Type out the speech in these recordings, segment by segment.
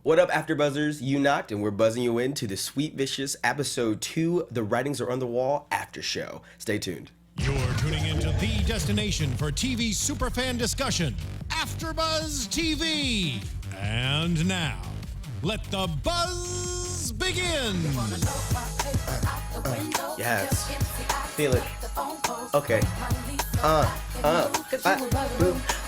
What up, AfterBuzzers? You knocked, and we're buzzing you into the Sweet Vicious Episode 2, The Writings Are on the Wall After Show. Stay tuned. You're tuning into the destination for TV superfan discussion, AfterBuzz TV. And now, let the buzz begin. Yes. Feel it. Okay.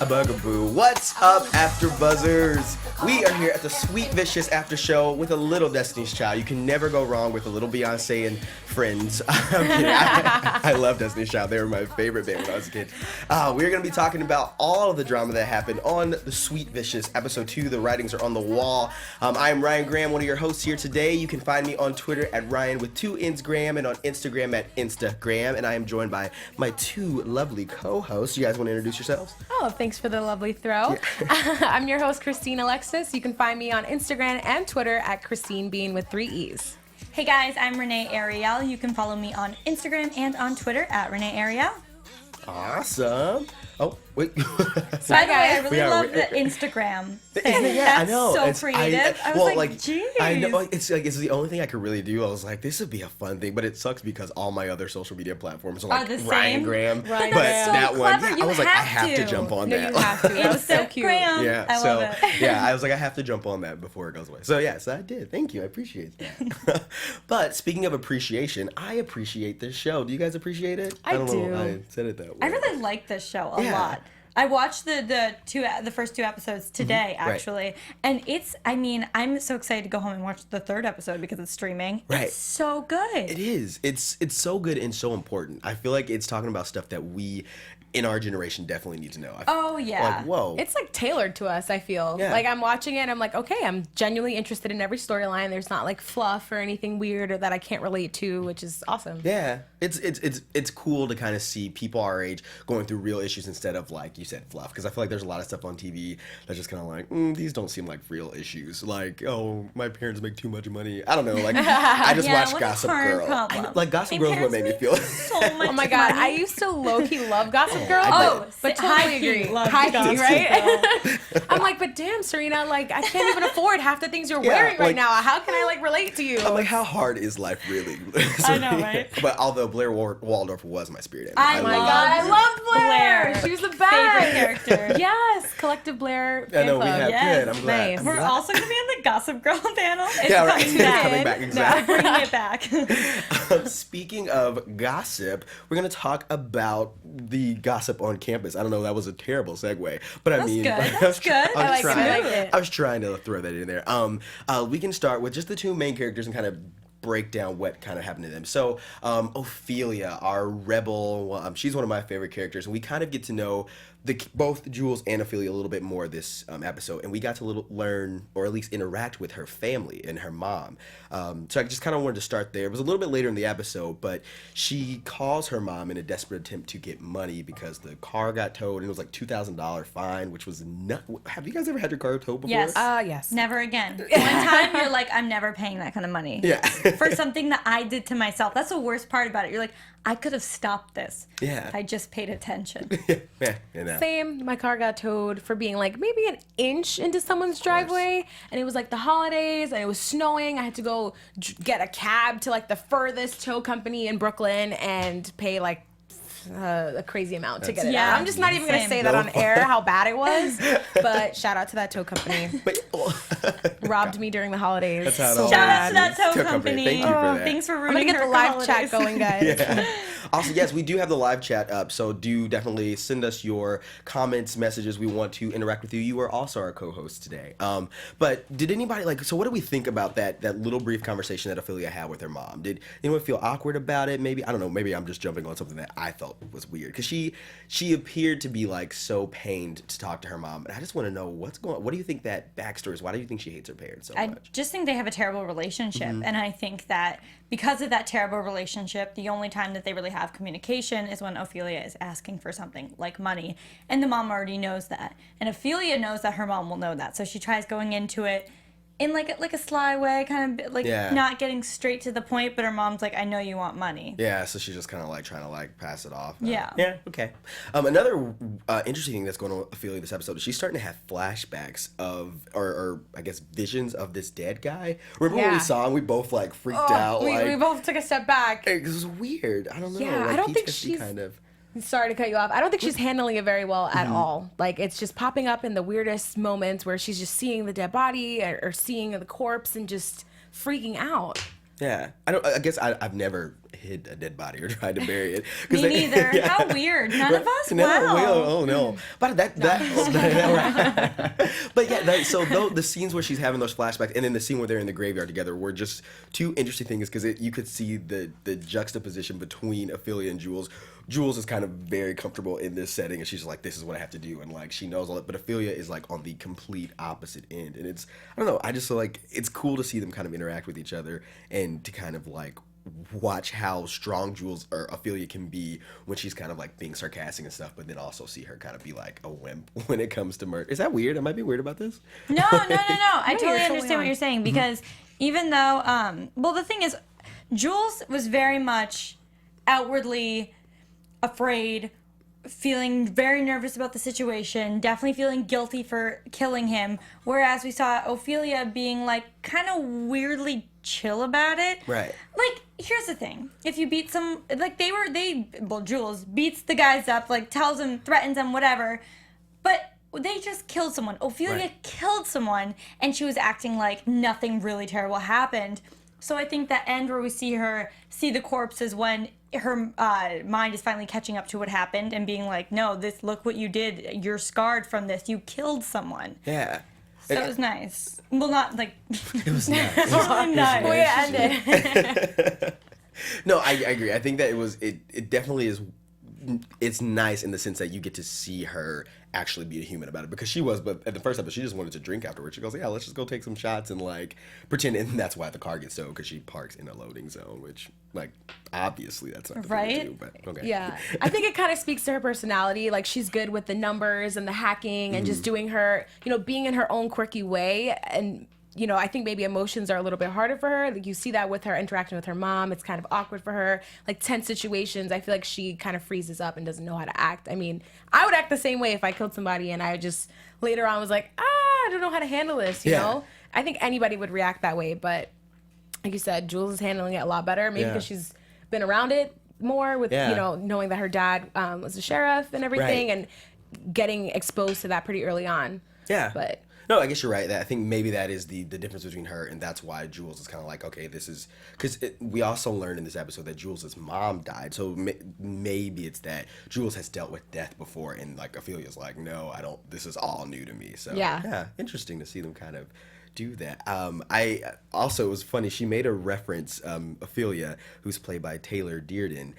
A bugaboo. What's up, AfterBuzzers? We are here at the Sweet Vicious After Show with a little Destiny's Child. You can never go wrong with a little Beyonce and Friends. I'm kidding. I love Destiny's Child. They were my favorite band when I was a kid. We're going to be talking about all of the drama that happened on the Sweet Vicious Episode 2, The Writings Are on the Wall. I am Ryann Graham, one of your hosts here today. You can find me on Twitter at Ryan with 2 N's Graham and on Instagram at Instagram. And I am joined by my 2 lovely co-hosts. You guys want to introduce yourselves? Oh, thanks for the lovely throw. Yeah. I'm your host, Christine Alexis. You can find me on Instagram and Twitter at Christine Bean with 3 E's. Hey guys, I'm Renee Ariel. You can follow me on Instagram and on Twitter at Renee Ariel. Awesome. Oh, wait. By the way, I really love the Instagram thing. Yeah, That's I know. so creative. I was like, geez. I know. It's the only thing I could really do. I was like, this would be a fun thing, but it sucks because all my other social media platforms are like the Ryann same? Graham. Right. But That's so that one, clever. I was like, I have to jump on that. You have to. That was so cute. Instagram. I love it. Yeah, I was like, I have to jump on that before it goes away. So yes, I did. Thank you. I appreciate that. But speaking of appreciation, I appreciate this show. Do you guys appreciate it? I don't do. know. I said it that way. I really like this show a lot. I watched the first 2 episodes today, actually. And I'm so excited to go home and watch the 3rd episode because it's streaming. Right. It's so good. It is. It's so good and so important. I feel like it's talking about stuff that we in our generation definitely need to know. Oh, yeah. Like, whoa. It's like tailored to us, I feel. Yeah. Like I'm watching it and I'm like, okay, I'm genuinely interested in every storyline. There's not like fluff or anything weird or that I can't relate to, which is awesome. Yeah. It's cool to kind of see people our age going through real issues instead of, like you said, fluff. Because I feel like there's a lot of stuff on TV that's just kind of like, these don't seem like real issues. Like, oh, my parents make too much money. I don't know. Like, I just watched Gossip Girl. Gossip Girl is what made me feel. So much Oh my God, money. I used to low-key love Gossip Girl. But totally high-key agree. love High-key, Gossip right? I'm like, but damn, Serena, like, I can't even afford half the things you're wearing right now. How can I, like, relate to you? I'm like, how hard is life really? I know, right? But although Blair Waldorf was my spirit animal. Oh my God, I loved Blair. She was the best. Favorite character. Yes, Collective Blair. I know we fan have. club. Yes. Good. I'm glad. Nice. I'm We're glad. also going to be on the Gossip Girl panel. It's Yeah, right. coming It's back. coming back. Exactly. We're bringing it back. Speaking of gossip, we're going to talk about the gossip on campus. I don't know, that was a terrible segue, but I mean, good. I That's good. I like it. I was trying to throw that in there. We can start with just the 2 main characters and kind of break down what kind of happened to them. So, Ophelia, our rebel, she's one of my favorite characters, and we kind of get to know both Jules and Ophelia a little bit more this episode, and we got to learn, or at least interact with her family and her mom. So I just kind of wanted to start there. It was a little bit later in the episode, but she calls her mom in a desperate attempt to get money because the car got towed, and it was like $2,000 fine, which was not. Have you guys ever had your car towed before? Yes. Yes. Never again. One time you're like, I'm never paying that kind of money. Yeah. For something that I did to myself. That's the worst part about it. You're like, I could have stopped this. Yeah. If I just paid attention. Yeah. You know. Same. My car got towed for being like maybe an inch into someone's driveway, and it was like the holidays, and it was snowing. I had to go get a cab to like the furthest tow company in Brooklyn and pay like a crazy amount to get it out. I'm just not even going to say that on air how bad it was, but shout out to that tow company. Robbed me during the holidays. That's how it so all Shout bad. out to that tow company. Thank you for that. Thanks for I'm ruining going to get her the live holidays. chat going, guys. Yeah. Also, yes, we do have the live chat up, so do definitely send us your comments, messages. We want to interact with you. You are also our co-host today. But did anybody, so what do we think about that little brief conversation that Ophelia had with her mom? Did anyone feel awkward about it? Maybe, I don't know, maybe I'm just jumping on something that I felt was weird. Because she appeared to be, so pained to talk to her mom. And I just want to know what do you think that backstory is? Why do you think she hates her parents so much? I just think they have a terrible relationship. And I think that because of that terrible relationship, the only time that they really have communication is when Ophelia is asking for something like money. And the mom already knows that. And Ophelia knows that her mom will know that. So she tries going into it in like a sly way, kind of like Yeah. not getting straight to the point, but her mom's like, I know you want money. Yeah, so she's just kind of like trying to like pass it off. Yeah. Yeah, okay. Another interesting thing that's going on with Ophelia this episode is she's starting to have flashbacks of, or I guess visions of this dead guy. Remember when we Yeah. saw him? We both like freaked out. We both took a step back. It was weird. I don't know. Yeah, like, I don't think PTSD she's- kind of. Sorry to cut you off. I don't think she's handling it very well at all. Like, it's just popping up in the weirdest moments where she's just seeing the dead body or seeing the corpse and just freaking out. Yeah, I guess I've never hid a dead body or tried to bury it. Me neither. How weird. None of us? No, Wow. oh no. But but yeah, so the scenes where she's having those flashbacks, and then the scene where they're in the graveyard together, were just two interesting things because you could see the juxtaposition between Ophelia and Jules. Jules is kind of very comfortable in this setting, and she's like, "This is what I have to do," and like she knows all that. But Ophelia is like on the complete opposite end, and it's I don't know. I just feel like it's cool to see them kind of interact with each other and to kind of like watch how strong Jules or Ophelia can be when she's kind of like being sarcastic and stuff, but then also see her kind of be like a wimp when it comes to murder. Is that weird? Am I being weird about this? No. I totally totally understand what on. you're saying because even though, well, the thing is, Jules was very much outwardly afraid, feeling very nervous about the situation, definitely feeling guilty for killing him, whereas we saw Ophelia being like kind of weirdly chill about it. Right. Like, here's the thing. If you beat some, like Jules beats the guys up, like tells them, threatens them, whatever, but they just killed someone. Ophelia Right. killed someone, and she was acting like nothing really terrible happened. So I think that end where we see the corpses when her mind is finally catching up to what happened and being like, no, look what you did. You're scarred from this. You killed someone. Yeah. So it was nice. Well, not like, It was nice. really nice. Way to end it. No, I agree. I think that it definitely is. It's nice in the sense that you get to see her actually be a human about it because she was, but at the first episode she just wanted to drink afterwards. She goes, yeah, let's just go take some shots and like pretend, and that's why the car gets towed because she parks in a loading zone, which like obviously that's not the thing to do, but okay. Yeah. I think it kind of speaks to her personality. Like, she's good with the numbers and the hacking and just doing her, being in her own quirky way. And, I think maybe emotions are a little bit harder for her. Like, you see that with her interaction with her mom. It's kind of awkward for her. Like, tense situations, I feel like she kind of freezes up and doesn't know how to act. I mean, I would act the same way if I killed somebody and I just later on was like, I don't know how to handle this, you know? I think anybody would react that way, but like you said, Jules is handling it a lot better. Maybe because she's been around it more with, knowing that her dad was a sheriff and everything and getting exposed to that pretty early on. Yeah. But no, I guess you're right. I think maybe that is the difference between her, and that's why Jules is kind of like, okay, this is because we also learned in this episode that Jules' mom died, so maybe it's that Jules has dealt with death before, and like Ophelia's like, no, I don't. This is all new to me. So yeah, interesting to see them kind of do that. I also, it was funny, she made a reference, Ophelia, who's played by Taylor Dearden,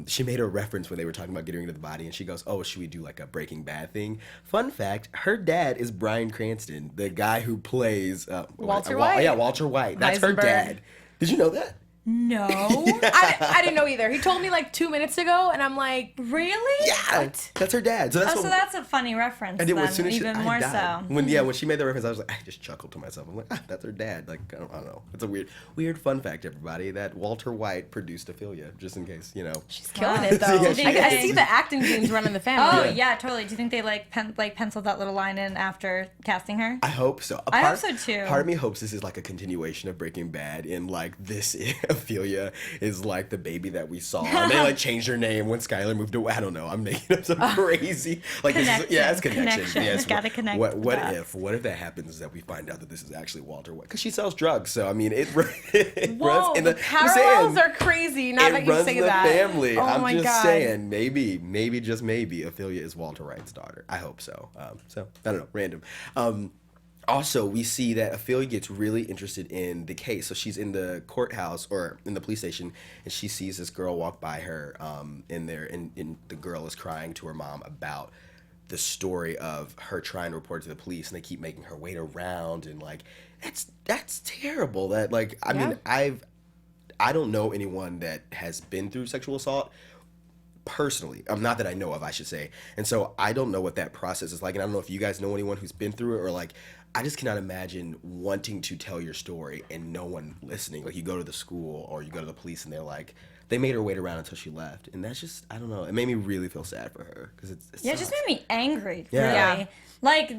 she made a reference when they were talking about getting rid of the body, and she goes, oh, should we do like a Breaking Bad thing? Fun fact, her dad is Bryan Cranston, the guy who plays Walter White. Yeah, Walter White. That's her Heisenberg. dad. Did you know that? No. I didn't know either. He told me like 2 minutes ago, and I'm like, Really? Yeah, that's her dad. So that's So that's a funny reference. I did then, as soon as even I more died. so. When she made the reference, I was like, I just chuckled to myself. I'm like, that's her dad. Like, I don't know. It's a weird fun fact, everybody, that Walter White produced Ophelia, just in case, she's killing it though. Yeah, she I is. see the acting genes running the Oh family. yeah, totally. Do you think they penciled that little line in after casting her? I hope so. I hope so, too. Part of me hopes this is like a continuation of Breaking Bad, and like this Ophelia is like the baby that we saw. And they like changed her name when Skylar moved away. I don't know. I'm making up some crazy like this is, it's connection. Yes. Gotta connect What the if that happens is that we find out that this is actually Walter White because she sells drugs. So I mean it Whoa, runs in the I'm parallels saying, are crazy. Now it that you runs say in the that, family. Oh I'm my just God. saying, maybe, just maybe, Ophelia is Walter White's daughter. I hope so. So I don't know, random. Also, we see that Ophelia gets really interested in the case. So she's in the courthouse or in the police station, and she sees this girl walk by her in there, and the girl is crying to her mom about the story of her trying to report to the police, and they keep making her wait around, and like that's terrible. That like I mean I don't know anyone that has been through sexual assault personally. Not that I know of, I should say. And so I don't know what that process is like. And I don't know if you guys know anyone who's been through it, or like, I just cannot imagine wanting to tell your story and no one listening. Like, you go to the school or you go to the police and they're like, they made her wait around until she left. And that's just, I don't know. It made me really feel sad for her. Because it Yeah, it just made me angry, Yeah. really. Like,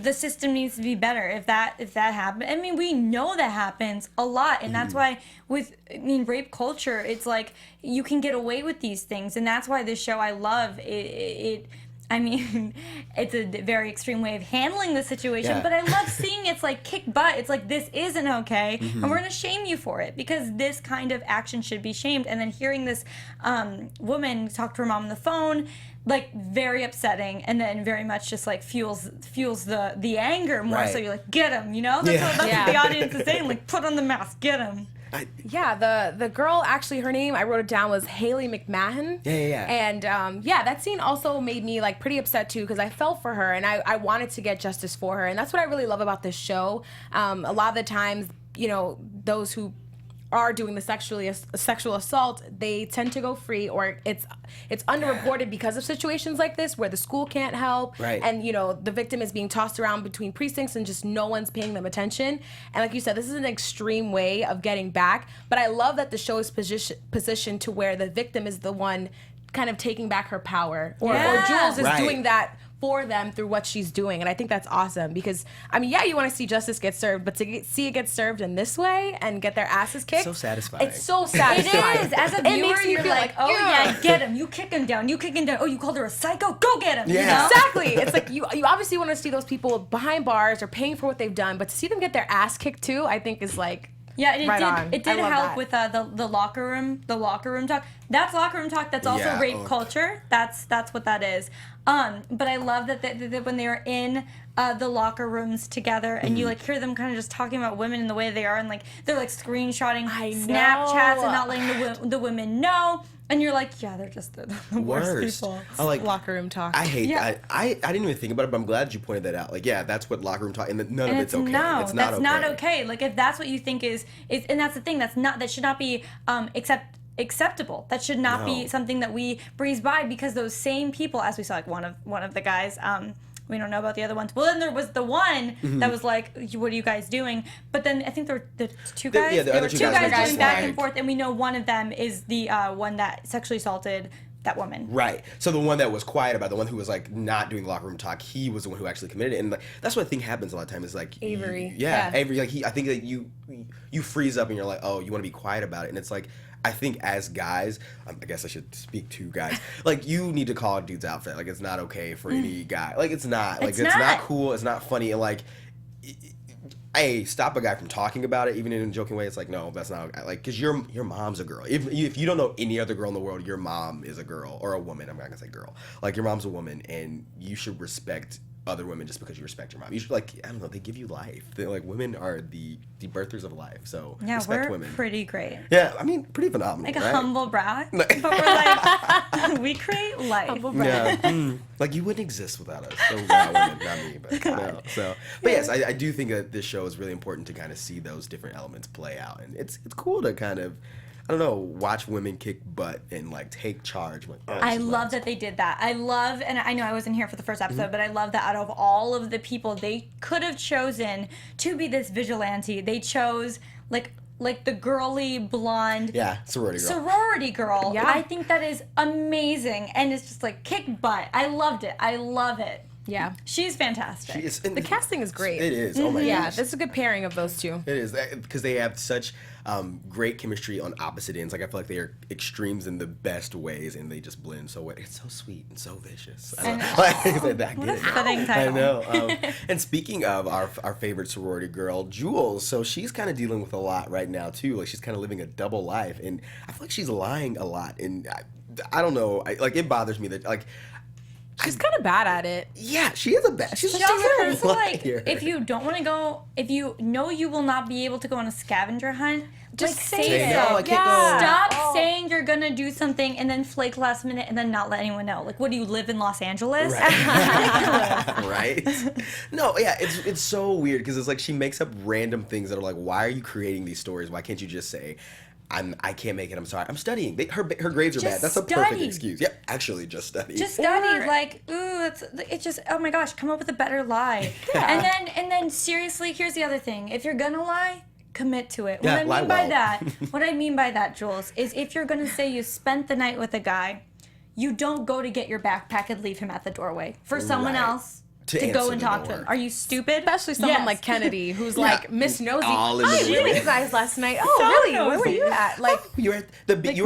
the system needs to be better if that happened. I mean, we know that happens a lot, and that's why rape culture, it's like you can get away with these things, and that's why this show I love it. I mean, it's a very extreme way of handling the situation, but I love seeing it's like kick butt. It's like, this isn't okay, and we're gonna shame you for it, because this kind of action should be shamed. And then hearing this woman talk to her mom on the phone, like, very upsetting, and then very much just like fuels the anger more. Right. So you're like, get him, you know? That's what the audience is saying. Like, put on the mask, get him. The girl, actually, her name, I wrote it down, was Haley McMahon. Yeah. And that scene also made me like pretty upset too, because I felt for her and I wanted to get justice for her. And that's what I really love about this show. A lot of the times, you know, those who are doing the sexual assault, they tend to go free, or it's underreported because of situations like this where the school can't help, Right. and you know the victim is being tossed around between precincts and just no one's paying them attention. And like you said, this is an extreme way of getting back, but I love that the show is positioned to where the victim is the one kind of taking back her power, or Jules is Right. doing that for them through what she's doing. And I think that's awesome, because I mean, you want to see justice get served, but to see it get served in this way and get their asses kicked, So satisfying. it's so satisfying. It is. As a It viewer, makes you you're feel like, oh yeah, get him. You kick him down. You kick him down. Oh, you called her a psycho? Go get him. Yeah. You know? Exactly. It's like you obviously want to see those people behind bars or paying for what they've done, but to see them get their ass kicked too, I think is like, Yeah, and right on. it did I love help that. with the locker room talk. That's locker room talk. That's also Yeah, rape culture. That's what that is. But I love that when they were in the locker rooms together, and you like hear them kind of just talking about women in the way they are, and like they're like screenshotting Snapchats and not letting the women know. And you're like, yeah, they're just the worst people. I like locker room talk. I hate Yeah. that. I didn't even think about it, but I'm glad you pointed that out. Like, yeah, that's what locker room talk, and none of And it's okay. No, it's not that's okay. not okay. Like, if that's what you think is, and that's the thing. That should not be acceptable. That should not be No. something that we breeze by, because those same people, as we saw, like one of the guys. We don't know about the other ones. Well, then there was the one that was like, "What are you guys doing?" But then I think there were the two guys. yeah, the there other were two two guys guys were going just back like- and forth, and we know one of them is the one that sexually assaulted that woman. Right. So the one that was quiet about it, the one who was like not doing locker room talk, he was the one who actually committed it. And like, that's what I think happens a lot of times, is like Avery. Yeah, Yeah. Avery. Like I think that you freeze up and you're like, oh, you want to be quiet about it, and it's like, I think as guys, I guess I should speak to guys. Like, you need to call dudes out for that. Like, it's not okay for any guy. Like, it's not. Like, It's it's not not. cool. It's not funny. And like, hey, stop a guy from talking about it, even in a joking way. It's like, no, that's not okay. Like, because your mom's a girl. If you don't know any other girl in the world, your mom is a girl, or a woman. I'm not gonna say girl. Like, your mom's a woman, and you should respect other women just because you respect your mom. You should, like, I don't know, they give you life. They're like, women are the birthers of life. So Yeah, respect we're women. pretty great. Yeah, I mean, pretty phenomenal. Like a right? humble brag, but we're like, we create life. Yeah, like you wouldn't exist without us. So, women, not me, but no. So, but yes, I do think that this show is really important to kind of see those different elements play out, and it's cool to kind of, I don't know, watch women kick butt and like take charge. Like, oh, I she's love like- that they did that. I love, and I know I wasn't here for the first episode, but I love that out of all of the people they could have chosen to be this vigilante, they chose like the girly blonde Yeah, sorority girl. Yeah. I think that is amazing, and it's just like kick butt. I loved it. I love it. Yeah. She's fantastic. The casting is great. It is. Oh my Yeah, gosh. this is a good pairing of those two. It is, because they have such great chemistry on opposite ends. Like, I feel like they are extremes in the best ways, and they just blend so well. It's so sweet and so vicious. I don't know. Like, What a fitting I title. know. And speaking of our favorite sorority girl, Jules, so she's kind of dealing with a lot right now too. Like, she's kind of living a double life, and I feel like she's lying a lot. And I don't know. Like, it bothers me that, like, She's kind of bad at it. yeah, she is a bad. She's She a also terrible has to, like, liar. if you don't want to go, if you know you will not be able to go on a scavenger hunt, Just like, say Say, it. no, I can't Yeah. Stop Oh. saying you're gonna do something and then flake last minute and then not let anyone know. Like, what do you live in Los Angeles? Right? No, yeah, it's so weird because it's like she makes up random things that are like, why are you creating these stories? Why can't you just say? I can't make it. I'm sorry. I'm studying. Her grades are Just bad. That's a perfect study. excuse. Yeah, actually, just study. Just study, Or- like, ooh, it's just, oh my gosh, come up with a better lie. And then seriously, here's the other thing. If you're gonna lie, commit to it. Yeah, lie well. What I mean by that, Jules, is if you're gonna say you spent the night with a guy, you don't go to get your backpack and leave him at the doorway for someone Right. else To to go answer and the talk to door. him. Are you stupid? Especially someone Yes. like Kennedy, who's like Miss Nosy. all in Hi, the where were way. you guys last night? Oh, So really? Where were nosy. you at? Like, You were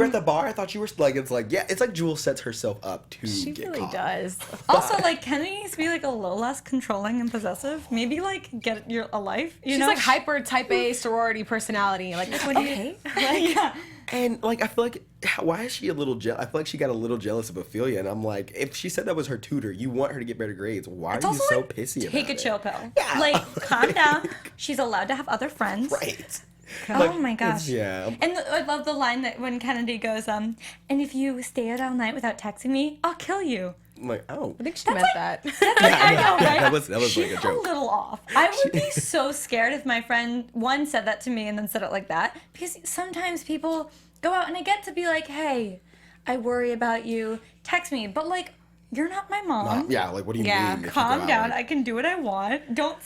at the bar. I thought you were like. It's like it's like Jules sets herself up to she get really caught. does. Also, like, Kennedy needs to be like a little less controlling and possessive. Maybe like get a life. You She's know? like hyper type A sorority personality. Like, What do you- okay. yeah. And like I feel like why is she a little jealous? I feel like she got a little jealous of Ophelia, and I'm like, if she said that was her tutor, you want her to get better grades. Why It's are you also so like, pissy about take a it? chill pill. Yeah. Like, calm down. She's allowed to have other friends. Right. Oh Like, my gosh. yeah. And I love the line that when Kennedy goes, and if you stay out all night without texting me, I'll kill you. I'm like, oh. I think she meant that. I know, right? That was like She's a joke. little off. I would be so scared if my friend, one, said that to me and then said it like that. Because sometimes people go out and I get to be like, hey, I worry about you. Text me. But like, you're not my mom. Yeah, like what do you Yeah, mean? if you go Calm out, down. like- I can do what I want. Don't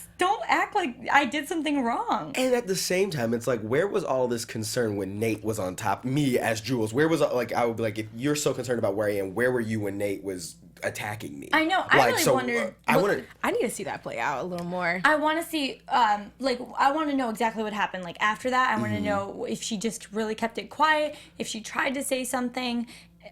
act like I did something wrong. And at the same time, it's like, where was all this concern when Nate was on top? Me as Jules, where was like I would be like, if you're so concerned about where I am, where were you when Nate was attacking me? I know. I really wondered. I want to. I need to see that play out a little more. I want to see, like, I want to know exactly what happened. Like, after that, I want Mm-hmm. to know if she just really kept it quiet, if she tried to say something.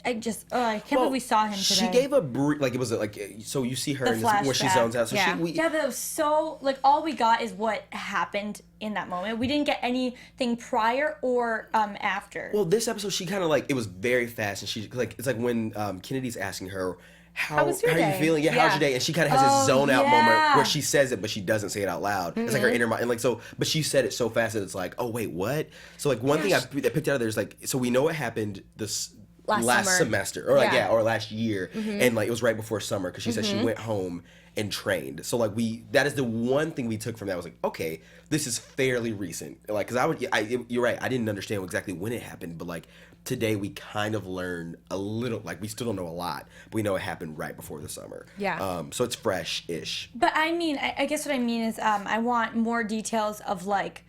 I can't believe we saw him today. She gave a brief, like it was like, so you see her The in this, where she flashback. zones out. So Yeah. Yeah, but it was so, like, all we got is what happened in that moment. We didn't get anything prior or after. Well, this episode, she kind of like, it was very fast, and she like, it's like when Kennedy's asking her, how was your are you day? feeling? Yeah, how's your Yeah. day? And she kind of has this Oh, zone out moment yeah. where she says it, but she doesn't say it out loud. It's like her inner mind, and like so, but she said it so fast that it's like, oh wait, what? So like one thing that picked out of there is like, so we know what happened this last summer. semester, or like Yeah. or last year, and like it was right before summer because she said she went home and trained. So like that is the one thing we took from that was like, okay, this is fairly recent. Like because you're right, I didn't understand exactly when it happened, but like today we kind of learned a little. Like we still don't know a lot, but we know it happened right before the summer. Yeah. So it's fresh-ish. But I mean, I guess what I mean is I want more details of like,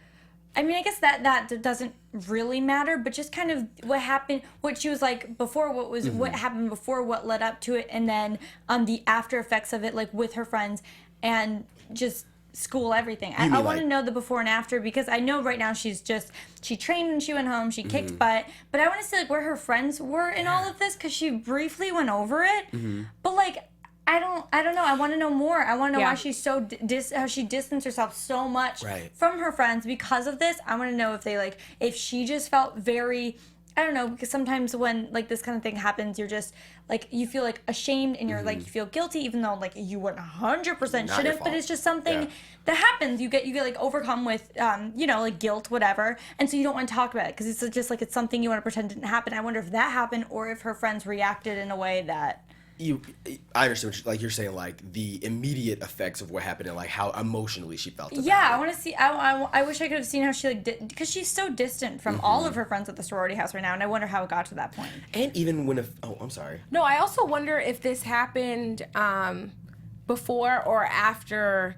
I mean, I guess that doesn't really matter, but just kind of what happened, what she was like before, what happened before, what led up to it, and then the after effects of it, like with her friends and just school, everything. I mean, want to like- know the before and after because I know right now she trained and she went home, she kicked butt, but I want to see like where her friends were in all of this because she briefly went over it, but like. I don't know. I want to know more. I want to know Yeah. why she's so how she distanced herself so much Right. from her friends because of this. I want to know if they like if she just felt very I don't know because sometimes when like this kind of thing happens, you're just like you feel like ashamed and you're like you feel guilty even though like you 100% your shouldn't. But fault. it's just something Yeah. that happens. You get like overcome with like guilt, whatever, and so you don't want to talk about it because it's just like it's something you want to pretend didn't happen. I wonder if that happened or if her friends reacted in a way that. I understand what you're saying, like the immediate effects of what happened and like how emotionally she felt. About Yeah, it. I want to see. I wish I could have seen how she like did because she's so distant from all of her friends at the sorority house right now, and I wonder how it got to that point. And even when I'm sorry. No, I also wonder if this happened before or after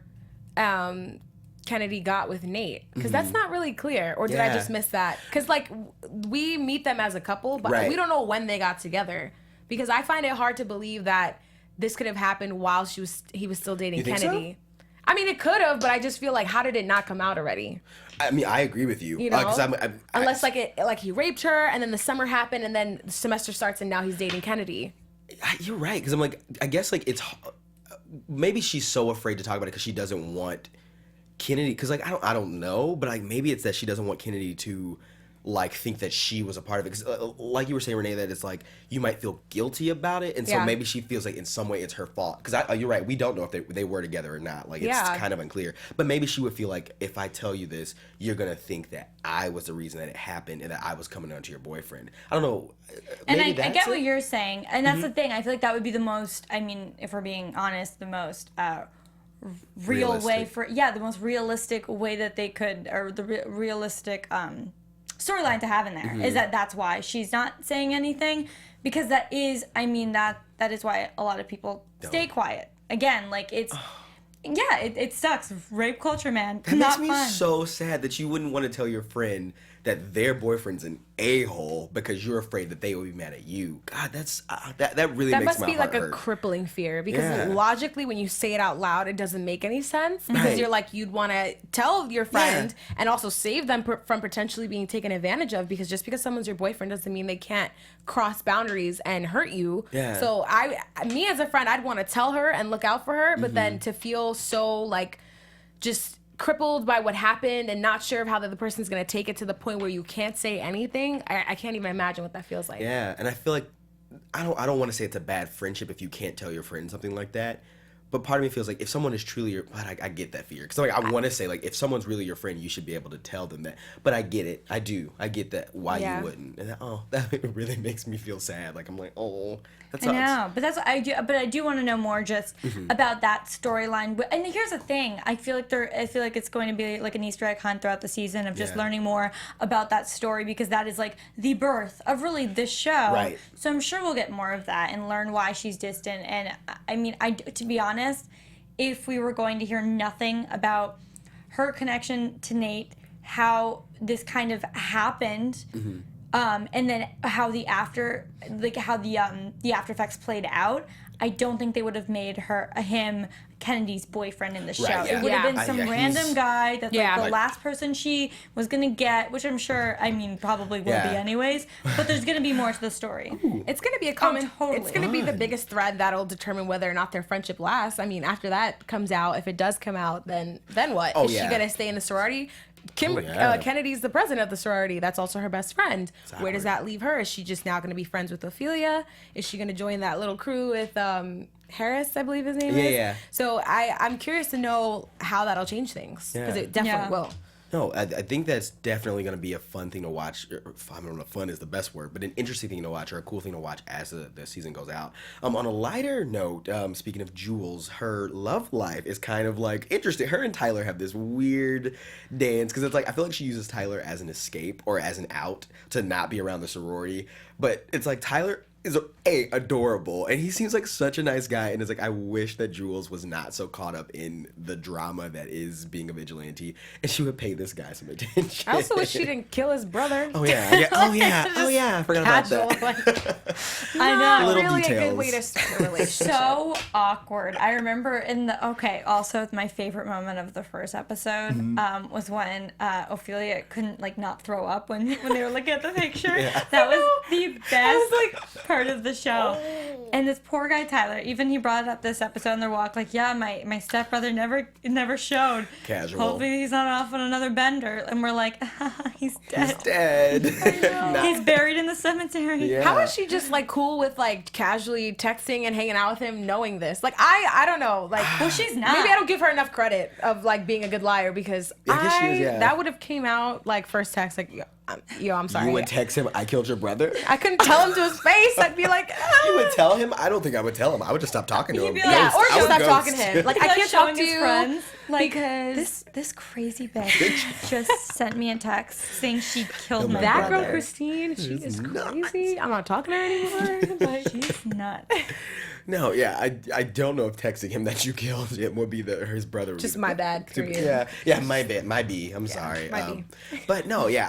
Kennedy got with Nate, because that's not really clear. Or did I Yeah. just miss that? Because like we meet them as a couple, but Right. we don't know when they got together. Because I find it hard to believe that this could have happened while he was still dating You think Kennedy. I mean, it could have, but I just feel like, how did it not come out already? I mean, I agree with you. You know, 'Cause unless like he raped her, and then the summer happened, and then the semester starts, and now he's dating Kennedy. You're right, because I'm like, I guess like it's maybe she's so afraid to talk about it because she doesn't want Kennedy. Because like I don't know, but like maybe it's that she doesn't want Kennedy to like think that she was a part of it. Because like you were saying, Renee, that it's like you might feel guilty about it, and so Yeah. maybe she feels like in some way it's her fault. Because you're right, we don't know if they were together or not. Like it's Yeah. kind of unclear. But maybe she would feel like if I tell you this, you're gonna think that I was the reason that it happened and that I was coming on to your boyfriend. I don't know. And Maybe I that's get what it? you're saying, and that's the thing. I feel like that would be the most. I mean, if we're being honest, the most real way Realistic. for the most realistic way that they could, or the realistic storyline to have in there. Is that's why she's not saying anything, because that is why a lot of people stay quiet. Again, like it's. Yeah, it sucks. Rape culture, man. That Not makes me fun. so sad that you wouldn't want to tell your friend that their boyfriend's an a-hole because you're afraid that they will be mad at you. God, that's that really That makes must my be heart like a hurt. crippling fear, because Yeah. logically when you say it out loud it doesn't make any sense, because Right. you're like, you'd want to tell your friend and also save them from potentially being taken advantage of, because just because someone's your boyfriend doesn't mean they can't cross boundaries and hurt you. Yeah. So me as a friend, I'd want to tell her and look out for her, but then to feel so like just crippled by what happened and not sure of how the other person's going to take it to the point where you can't say anything, I can't even imagine what that feels like. Yeah, and I feel like I don't want to say it's a bad friendship if you can't tell your friend something like that. But part of me feels like if someone is truly your, but I get that fear, because like I want to say like if someone's really your friend, you should be able to tell them that. But I get it, I get that why you wouldn't, and that really makes me feel sad. Like I'm like, oh, that sucks. I know, but that's what I do. But I do want to know more just about that storyline. And here's the thing: I feel like it's going to be like an Easter egg hunt throughout the season of just learning more about that story, because that is like the birth of really this show. Right. So I'm sure we'll get more of that and learn why she's distant. And I mean, to be honest, if we were going to hear nothing about her connection to Nate, how this kind of happened. And then how the after effects played out, I don't think they would have made him Kennedy's boyfriend in the show. Right, yeah. It would have been Yeah. some Yeah, random guy that's like the Like- last person she was gonna get, which I'm sure, I mean, probably will be anyways. But there's gonna be more to the story. It's gonna be a common. totally. It's gonna be the biggest thread that'll determine whether or not their friendship lasts. I mean, after that comes out, if it does come out, then what? Oh, Is yeah. she gonna stay in the sorority? Kennedy's the president of the sorority. That's also her best friend. Where does that leave her? Is she just now gonna be friends with Ophelia? Is she gonna join that little crew with Harris, I believe his name is? Yeah. So I'm curious to know how that'll change things, because Yeah. it definitely will. No, I think that's definitely going to be a fun thing to watch. I don't know if fun is the best word, but an interesting thing to watch, or a cool thing to watch as the season goes out. On a lighter note, speaking of Jules, her love life is kind of like interesting. Her and Tyler have this weird dance, because it's like I feel like she uses Tyler as an escape or as an out to not be around the sorority. But it's like Tyler is adorable, and he seems like such a nice guy, and it's like I wish that Jules was not so caught up in the drama that is being a vigilante, and she would pay this guy some attention. I also wish she didn't kill his brother. Oh yeah. I forgot Casual, about that. like, I know. Little really a details. good way to start a relationship. So awkward. I remember also my favorite moment of the first episode was when Ophelia couldn't like not throw up when they were looking at the picture. That was the best part of the show. And this poor guy Tyler, even he brought it up this episode on their walk, like, yeah, my stepbrother never showed. Casual. Hopefully he's not off on another bender. And we're like, he's dead. He's dead. He's buried in the cemetery. Yeah. How is she just like cool with like casually texting and hanging out with him knowing this? Like I don't know. Like Well, she's not. maybe I don't give her enough credit of like being a good liar, because I guess she is, yeah. that would have came out like first text like I'm sorry. You would text him, I killed your brother? I couldn't tell him to his face. I'd be like, You would tell him? I don't think I would tell him. I would just stop talking to him. be like- yeah, Ghost. or I just would stop ghost. talking to him. Like I Like can't talk showing to his you friends, like, because this crazy bitch just sent me a text saying she killed my that brother. girl Christine, she is nuts. crazy. I'm not talking to her anymore. Like, She's nuts. No, yeah, I don't know if texting him that you killed him would be his brother. Would just be my bad. Period. Yeah, my bad, my B. I'm sorry. my B. But no, yeah,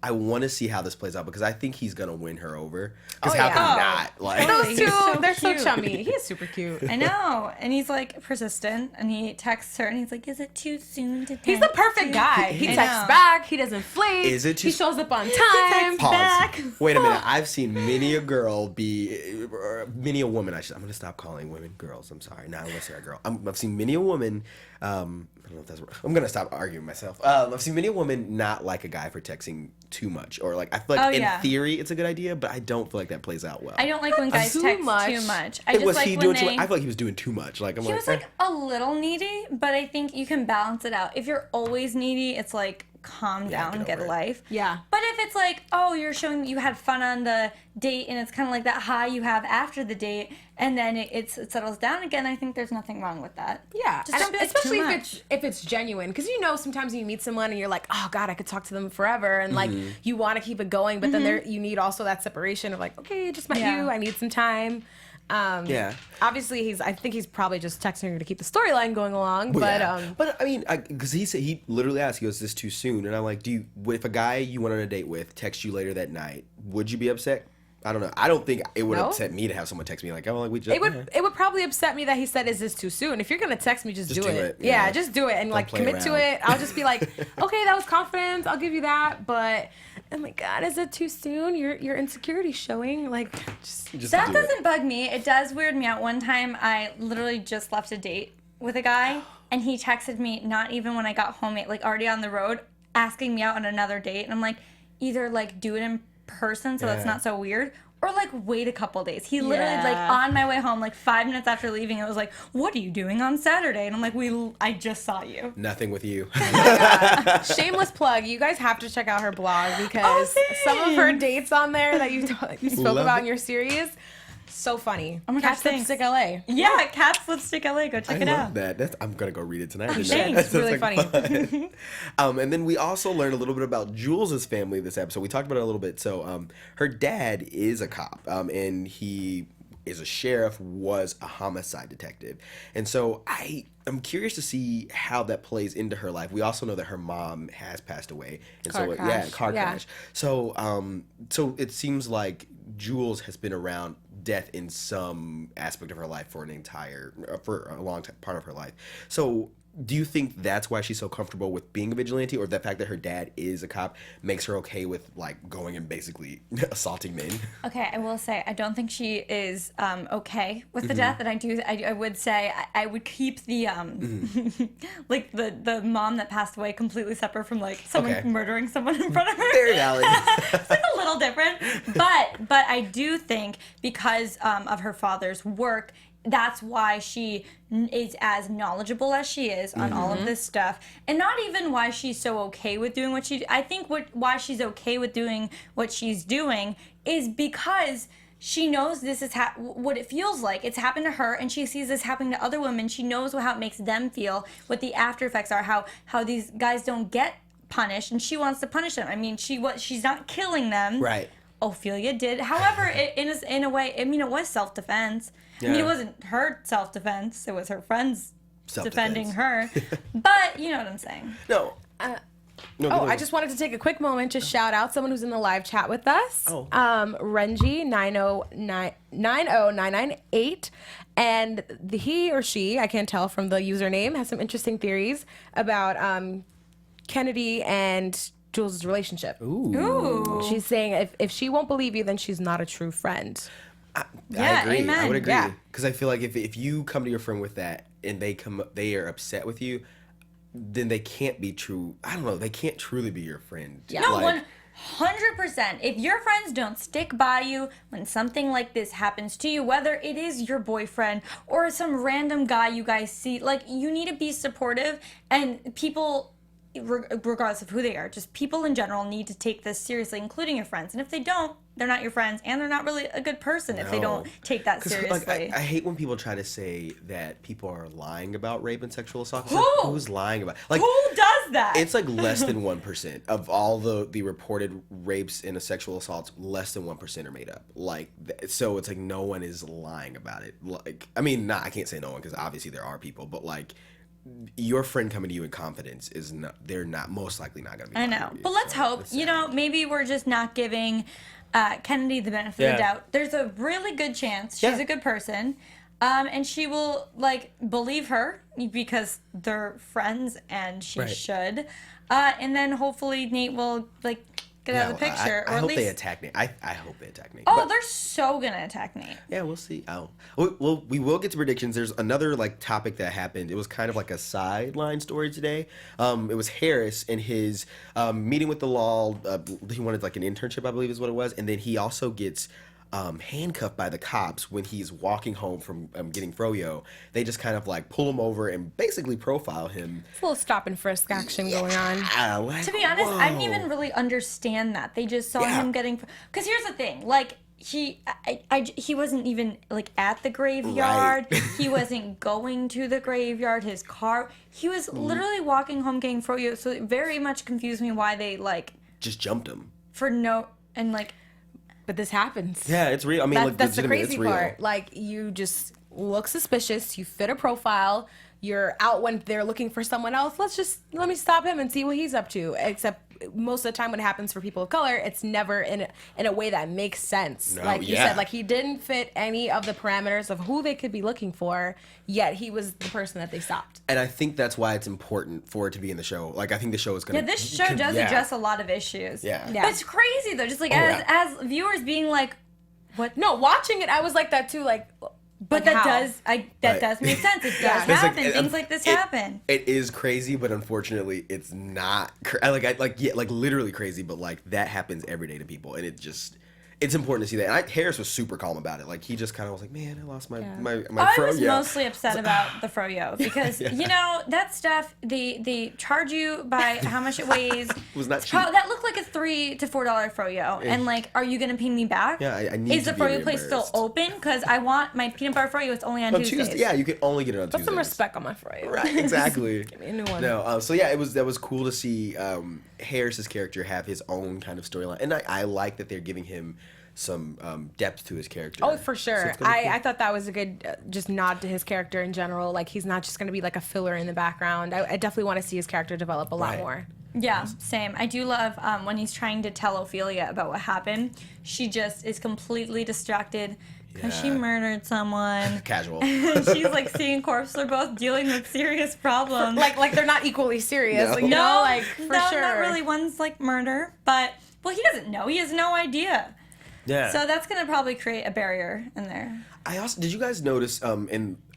I want to see how this plays out, because I think he's gonna win her over. Because Oh, how yeah. can Oh, he not? Like, Those He's two, so they're so cute. chummy. He is super cute. I know. And he's like persistent and he texts her and he's like, is it too soon to text? He's the perfect guy. He I texts know. back. He doesn't flake. Is it too- He shows up on time. Pause. back. Wait a minute. I've seen many a girl many a woman. I'm gonna stop calling women girls. I'm sorry. Now I'm gonna say a girl. I've seen many a woman. I don't know if that's. I'm gonna stop arguing myself. I've seen many a woman not like a guy for texting too much, or like I feel like in theory it's a good idea, but I don't feel like that plays out well. I don't like when guys Too text much. too much. I It just was like he when doing they... too much? I feel like he was doing too much. Like I'm He like, was like a little needy, but I think you can balance it out. If you're always needy, it's like calm Yeah, down, get get over a it. life. Yeah. But if it's like, oh, you're showing you had fun on the date, and it's kind of like that high you have after the date, and then it settles down again, I think there's nothing wrong with that. Yeah, Just and don't be like, especially too if it's genuine, because sometimes you meet someone and you're like, oh God, I could talk to them forever, and like you want to keep it going, but then you need also that separation of like, okay, I just met Yeah. you, I need some time. Yeah. Obviously, I think he's probably just texting her to keep the storyline going along, but yeah. But I mean, because he literally asked, he goes, "Is this too soon?" And I'm like, if a guy you went on a date with texts you later that night, would you be upset? I don't know. I don't think it would No. upset me to have someone text me like, "Oh, like we just." it would probably upset me that he said, "Is this too soon?" If you're gonna text me, just do it. Yeah. Yeah, just do it and like play commit to around. it. I'll just be like, okay, that was confidence. I'll give you that. But oh my God, is it too soon? Your insecurity showing. Like, just That do doesn't bug me. It does weird me out. One time, I literally just left a date with a guy, and he texted me not even when I got home, like already on the road, asking me out on another date. And I'm like, either like do it in person so it's Yeah. not so weird, or like wait a couple days. He literally Yeah. like on my way home, like 5 minutes after leaving, it was like, what are you doing on Saturday? And I'm like, I just saw you. Nothing with you. shameless plug. You guys have to check out her blog because some of her dates on there that you spoke Love about it. in your series, so funny. Oh my gosh, Cat's thanks. Lipstick LA. Yeah, Cat's Lipstick LA. Go check I it love out. that. I'm gonna go read it tonight. You tonight. should. That It's really sounds funny. fun. And then we also learned a little bit about Jules' family this episode. We talked about it a little bit. So her dad is a cop, and he is a sheriff, was a homicide detective. And so I'm curious to see how that plays into her life. We also know that her mom has passed away. And Car crash. car Yeah. crash. So so it seems like Jules has been around death in some aspect of her life for a long part of her life. So do you think that's why she's so comfortable with being a vigilante, or the fact that her dad is a cop makes her okay with like going and basically assaulting men? Okay, I will say I don't think she is okay with the death, and I would say I would keep the like the mom that passed away completely separate from like someone Okay. murdering someone in front of her. Very valid. It's like a little different, but I do think because of her father's work, that's why she is as knowledgeable as she is on all of this stuff, and not even why she's so okay with doing what she. I think why she's okay with doing what she's doing is because she knows this is what it feels like. It's happened to her, and she sees this happening to other women. She knows how it makes them feel, what the after effects are, how these guys don't get punished, and she wants to punish them. I mean, she's not killing them. Right. Ophelia did. However, in a way, I mean, it was self-defense. I mean, Yeah. it wasn't her self-defense. It was her friends Self-defense. defending her. But you know what I'm saying. No. No, Oh, I just wanted to take a quick moment to shout out someone who's in the live chat with us. Oh. Renji 90998, and he or she, I can't tell from the username, has some interesting theories about Kennedy and Jules' relationship. Ooh. She's saying if she won't believe you, then she's not a true friend. I Yeah, agree. I amen. would agree. Yeah. Because I feel like if you come to your friend with that and they are upset with you, then they can't be true. I don't know. They can't truly be your friend. Yeah. No, Like, 100%. If your friends don't stick by you when something like this happens to you, whether it is your boyfriend or some random guy you guys see, like, you need to be supportive, and people, regardless of who they are, just people in general need to take this seriously, including your friends. And if they don't, they're not your friends, and they're not really a good person if they don't take that 'Cause, seriously. like, I hate when people try to say that people are lying about rape and sexual assault. It's Who? like, who's lying about? Like, Who does that? it's like less than 1% of all the reported rapes and sexual assaults. Less than 1% are made up. Like, so it's like no one is lying about it. Like, I mean, I can't say no one because obviously there are people, but like, your friend coming to you in confidence is not. They're not most likely not going to be. I lying know, to you, but let's so hope. it's You sad. know, maybe we're just not giving Kennedy the benefit of the Yeah. doubt. There's a really good chance she's Yeah. a good person, and she will like believe her because they're friends, and she Right. should. And then hopefully Nate will like get out of the Yeah, picture, I or at hope least. they attack Nate. I hope they attack Nate. Oh, But- they're so gonna attack Nate. Yeah, we'll see. We will get to predictions. There's another like topic that happened. It was kind of like a sideline story today. It was Harris and his meeting with the law. He wanted like an internship, I believe, is what it was, and then he also gets handcuffed by the cops when he's walking home from getting froyo. They just kind of like pull him over and basically profile him. It's a little stop and frisk action going on. Like, To be honest, I didn't whoa. even really understand that. They just saw Yeah. him getting. Because here's the thing, like he wasn't even like at the graveyard. Right. He wasn't going to the graveyard. His car. He was literally walking home getting froyo. So it very much confused me why they like Just jumped him. for no and like. But this happens. Yeah, it's real. I mean, That's the legitimately, crazy it's real. part. Like, you just look suspicious. You fit a profile. You're out when they're looking for someone else. Let me stop him and see what he's up to. Except most of the time when it happens for people of color, it's never in a way that makes sense. No, like you yeah. said, like he didn't fit any of the parameters of who they could be looking for, yet he was the person that they stopped. And I think that's why it's important for it to be in the show. Like, I think the show is going to... Yeah, this show does address a lot of issues. Yeah. Yeah. But it's crazy though, just like yeah. as viewers being like, what? No, watching it, I was like that too. Like, But like that how? that does make sense. It does Yeah. There's, like, happen. Things like this happen. It is crazy, but unfortunately, it's not literally crazy. But like that happens every day to people, and it's important to see that. And Harris was super calm about it. Like he just kind of was like, "Man, I lost my I fro." was Yeah. mostly upset about the froyo because you know that stuff they charge you by how much it weighs. was not cheap. That looked like a $3 to $4 froyo, and like, are you gonna pay me back? Yeah, I need Is to the be froyo place still reimbursed. open? Because I want my peanut butter froyo. It's only on On Tuesdays. Tuesday, yeah, you can only get it on Put Tuesdays. some respect on my froyo. Right, exactly. Give me a new one. No, so yeah, that was cool to see Harris's character have his own kind of storyline, and I like that they're giving him some depth to his character. Oh, for So sure. it's gonna be cool. I thought that was a good just nod to his character in general. Like, he's not just going to be like a filler in the background. I definitely want to see his character develop a lot Right. more. Yeah, same. I do love when he's trying to tell Ophelia about what happened. She just is completely distracted because she Yeah. murdered someone. Casual. She's like seeing corpse. They're both dealing with serious problems. Like they're not equally serious. No. Like, you no, know, like, for no, sure. not really. One's like murder, but well, he doesn't know. He has no idea. Yeah. So that's gonna probably create a barrier in there. Did you guys notice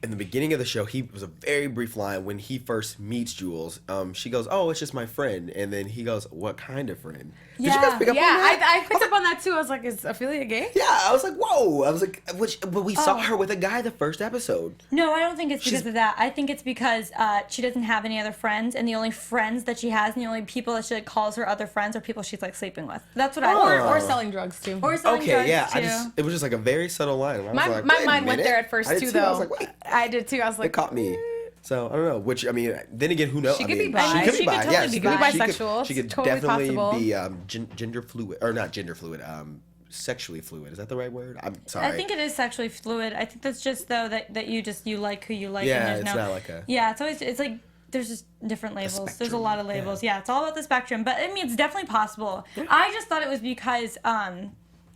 in the beginning of the show, he was a very brief line when he first meets Jules. She goes, "Oh, it's just my friend," and then he goes, "What kind of friend?" Did you Yeah. guys pick up on that? Yeah, I picked up on that too. I was like, is Ophelia gay? Yeah, I was like, "Whoa!" I was like, but we saw her with a guy the first episode. No, I don't think it's because of that. I think it's because she doesn't have any other friends, and the only friends that she has, and the only people that she like, calls her other friends, are people she's like sleeping with. That's what I Or think. selling drugs too. Or selling Okay, drugs yeah, too. it was just like a very subtle line. I was my like, my "Wait a mind went minute." there at first I did too, too. though. I was like, "Wait." I did too. I was It like, caught me. So I don't know. Which I mean, then again, who knows? She I could be mean, bi. She could be She bi. could Yeah, totally she be could bisexual. She It's could totally definitely possible. be gender fluid, or not gender fluid. Sexually fluid. Is that the right word? I'm sorry. I think it is sexually fluid. I think that's just though that you like who you like. Yeah, and there's it's no, not like a- Yeah, it's like there's just different labels. There's a spectrum, lot of labels. Yeah, it's all about the spectrum. But I mean, it's definitely possible. I just thought it was because I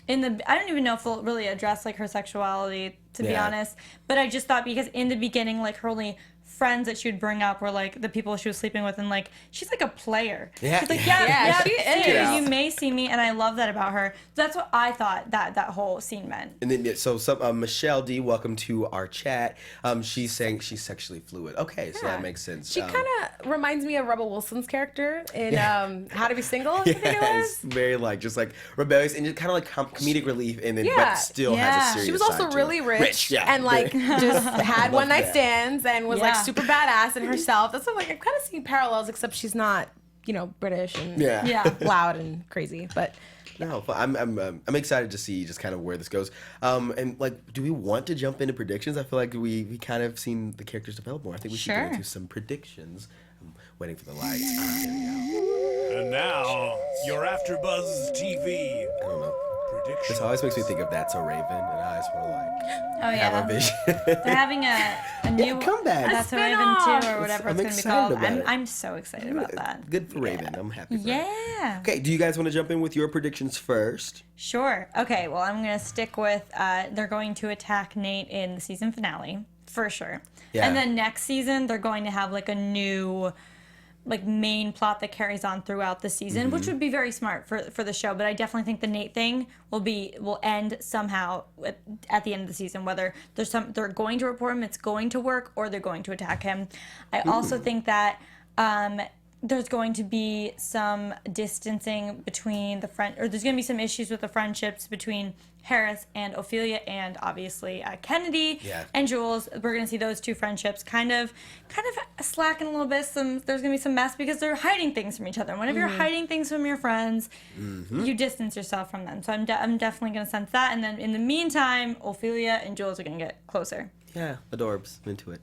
don't even know if they'll really address like her sexuality, to be Yeah. honest. But I just thought because in the beginning, like her only friends that she would bring up were like the people she was sleeping with, and like she's like a player. Yeah. She's like, Yeah, yeah, she is. yeah, you may see me, and I love that about her. So that's what I thought that whole scene meant. And then, so Michelle D, welcome to our chat. She's saying she's sexually fluid. Okay, so that makes sense. She kind of reminds me of Rebel Wilson's character in How to Be Single. I think it it's was. very like just like rebellious and just kind of like comedic relief, and then Yeah. but still has Yeah. a serious. She was also side to really her. rich, yeah, and like just had one night that. stands and was like Yeah. super badass in herself. That's what, like, I've kind of seen parallels, except she's not, British and Yeah. loud and crazy. But No, but I'm excited to see just kind of where this goes. And like, do we want to jump into predictions? I feel like we kind of seen the characters develop more. I think we should Sure. go into some predictions. I'm waiting for the lights. There we And now, your AfterBuzz TV go. I don't know. prediction. This always makes me think of That's So Raven, and I just want to like Oh have yeah. a vision. They're having a new comeback. That's a Raven spin-off. 2 or whatever I'm it's excited gonna be about called. it. I'm so excited about that. Good for Raven. I'm happy for her. Yeah. Okay, do you guys want to jump in with your predictions first? Sure. Okay. Well, I'm gonna stick with they're going to attack Nate in the season finale for sure. Yeah. And then next season they're going to have like a new like main plot that carries on throughout the season, which would be very smart for the show. But I definitely think the Nate thing will end somehow at the end of the season. Whether they're going to report him, it's going to work, or they're going to attack him. I also think that there's going to be some distancing between there's going to be some issues with the friendships between Harris and Ophelia, and obviously Kennedy and Jules. We're going to see those two friendships kind of slacking a little bit. There's going to be some mess because they're hiding things from each other. And whenever you're hiding things from your friends, you distance yourself from them. So I'm definitely going to sense that. And then in the meantime, Ophelia and Jules are going to get closer. Yeah, adorbs. I'm into it.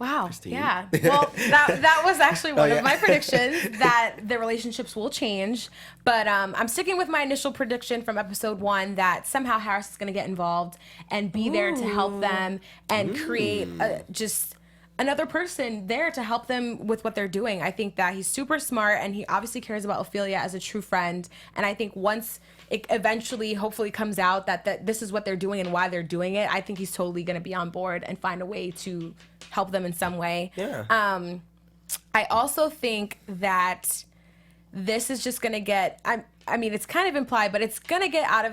Wow. Christine. Yeah. Well, that was actually one of my predictions, that the relationships will change. But I'm sticking with my initial prediction from episode 1 that somehow Harris is going to get involved and be there to help them and create just another person there to help them with what they're doing. I think that he's super smart, and he obviously cares about Ophelia as a true friend. And I think once it eventually hopefully comes out that this is what they're doing and why they're doing it, I think he's totally going to be on board and find a way to help them in some way. Yeah. I also think that this is just going to get, I mean, it's kind of implied, but it's going to get out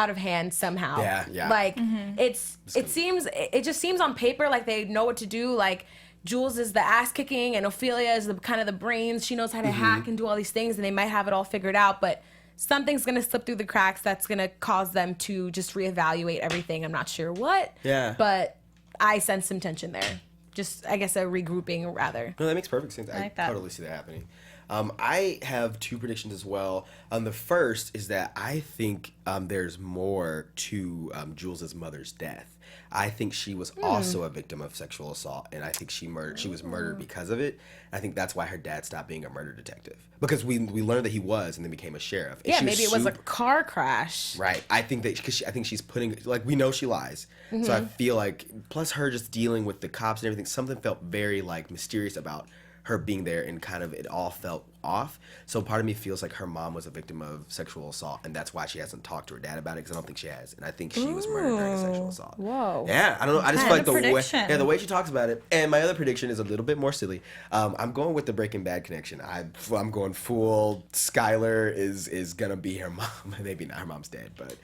of hand somehow. Yeah. Like, it just seems on paper like they know what to do. Like, Jules is the ass kicking and Ophelia is the kind of the brains. She knows how to hack and do all these things, and they might have it all figured out, but something's going to slip through the cracks that's going to cause them to just reevaluate everything. I'm not sure what. Yeah. But I sense some tension there. Just, I guess, a regrouping rather. No, that makes perfect sense. I like that. totally see that happening. I have 2 predictions as well. The first is that I think there's more to Jules's mother's death. I think she was also a victim of sexual assault, and I think she was murdered because of it. I think that's why her dad stopped being a murder detective, because we learned that he was and then became a sheriff. And Yeah, maybe it was a car crash. Right. I think that because I think she's putting, like, we know she lies. So I feel like, plus her just dealing with the cops and everything, something felt very, like, mysterious about her being there, and kind of it all felt off. So part of me feels like her mom was a victim of sexual assault, and that's why she hasn't talked to her dad about it, because I don't think she has. And I think she was murdered during a sexual assault. Whoa. Yeah, I don't know. I just feel like prediction. the way she talks about it. And my other prediction is a little bit more silly. I'm going with the Breaking Bad connection. I'm going full Skylar is gonna be her mom. Maybe not, her mom's dead, but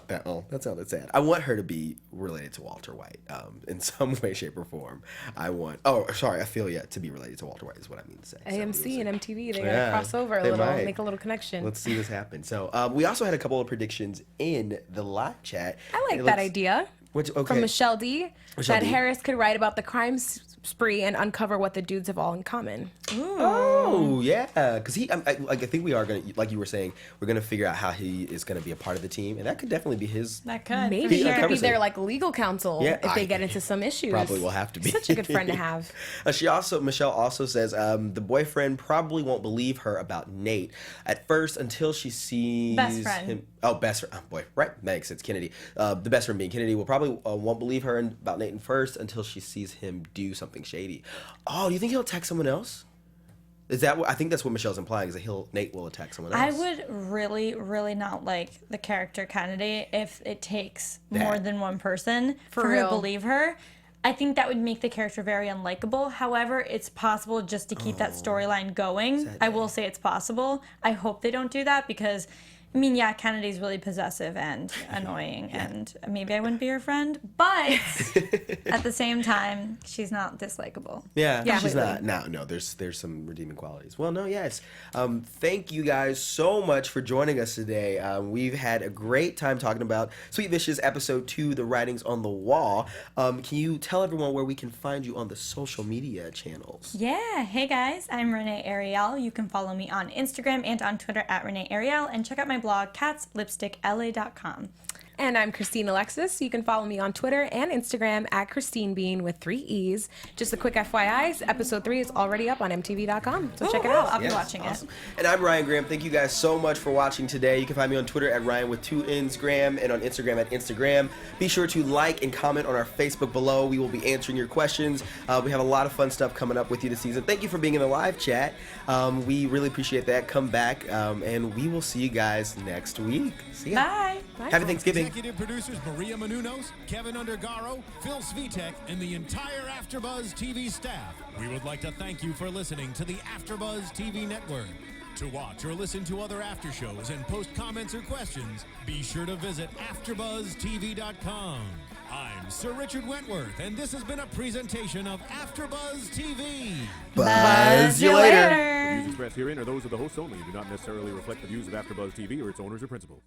that's all that's sad. I want her to be related to Walter White in some way, shape, or form. Ophelia to be related to Walter White is what I mean to say. AMC and MTV, they gotta cross over a little, make a little connection. Let's see this happen. So we also had a couple of predictions in the live chat. I like that idea. From Michelle D. Michelle that D. Harris could write about the crime spree and uncover what the dudes have all in common. Oh, yeah. Because I think we are going to, like you were saying, we're going to figure out how he is going to be a part of the team. And that could definitely be his. That could. Maybe he could be uncovers their it. like legal counsel if they get into some issues. Probably will have to be. Such a good friend to have. Michelle also says the boyfriend probably won't believe her about Nate at first until she sees Best friend. him. Oh, best friend. Oh, boy. Right. Makes sense. Kennedy. The best friend being Kennedy will probably won't believe her about Nate first until she sees him do something shady. Oh, do you think he'll attack someone else? Is that what I think? That's what Michelle's implying, is that Nate will attack someone else. I would really, really not like the character Kennedy if it takes more than one person for her to real. believe her. I think that would make the character very unlikable. However, it's possible just to keep that storyline going. I will say it's possible. I hope they don't do that because, I mean, yeah, Kennedy's really possessive and annoying, and maybe I wouldn't be her friend, but at the same time, she's not dislikable. Yeah, she's not. No, there's some redeeming qualities. Well, no, yes. Thank you guys so much for joining us today. We've had a great time talking about Sweet Vicious Episode 2, The Writings on the Wall. Can you tell everyone where we can find you on the social media channels? Yeah, hey guys, I'm Renee Ariel. You can follow me on Instagram and on Twitter at Renee Ariel, and check out my blog, catslipstickla.com. And I'm Christine Alexis. You can follow me on Twitter and Instagram at Christine Bean with 3 E's. Just a quick FYI, episode 3 is already up on MTV.com, so check it out. I'll be watching awesome. it. And I'm Ryann Graham. Thank you guys so much for watching today. You can find me on Twitter at Ryan with 2 N's Graham, and on Instagram at Instagram. Be sure to like and comment on our Facebook below. We will be answering your questions. We have a lot of fun stuff coming up with you this season. Thank you for being in the live chat. We really appreciate that. Come back, and we will see you guys next week. See ya. Bye. Happy Thanksgiving. Executive producers Maria Menounos, Kevin Undergaro, Phil Svitek, and the entire AfterBuzz TV staff. We would like to thank you for listening to the AfterBuzz TV network. To watch or listen to other after shows and post comments or questions, be sure to visit AfterBuzzTV.com. I'm Sir Richard Wentworth, and this has been a presentation of AfterBuzz TV. Buzz you later. The views expressed herein are those of the hosts only and do not necessarily reflect the views of AfterBuzz TV or its owners or principals.